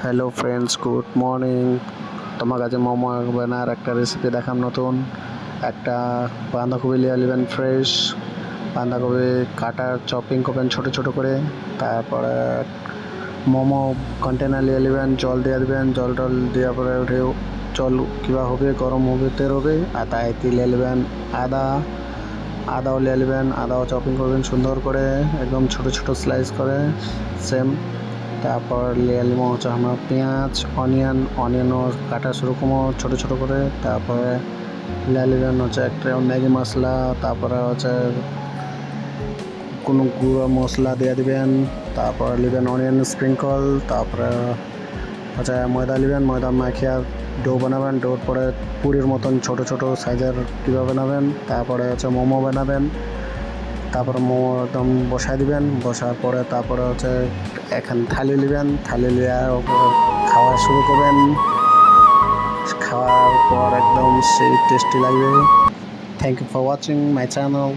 Hello friends, good morning. তোমার কাছে মোমো বানার একটা রেসিপি দেখাম নতুন। একটা বাঁধাকপি লিয়ে নেবেন ফ্রেশ। বাঁধাকপি কাটার চপিং করবেন ছোটো ছোটো করে। তারপরে মোমো কন্টেনার নিয়ে নেবেন, জল দিয়ে দেবেন। জল টল দেওয়ার পরে জল কিবা হবে, গরম হবে, তেল হবে। আর তাই নিয়ে নেবেন আদাও নিয়ে নেবেন। আদাও চপিং করবেন সুন্দর করে, একদম ছোটো ছোটো স্লাইস করে সেম। তারপর নিয়ে নেবো হচ্ছে আমরা পেঁয়াজ, অনিয়নও কাটা শুরু করবো ছোটো ছোটো করে। তারপরে নিয়ে নেবেন হচ্ছে একটা ম্যাগি মশলা। তারপরে হচ্ছে কোনো গুঁড়ো মশলা দিয়ে দিবেন। তারপর নেবেন অনিয়ন স্প্রিঙ্কল। তারপরে হচ্ছে ময়দা নেবেন, ময়দা মাখিয়ে ডো বানাবেন। ডোর পরে পুরির মতন ছোটো ছোটো সাইজের কীভাবে বানাবেন। তারপরে হচ্ছে মোমো বানাবেন। তারপরে মোমো একদম বসাই দিবেন। বসার পরে তারপরে হচ্ছে এখন থালি নেবেন। থালি নিয়ে খাওয়া শুরু করবেন। খাওয়ার পর একদম সেই টেস্টি লাগবে। Thank you for watching my channel.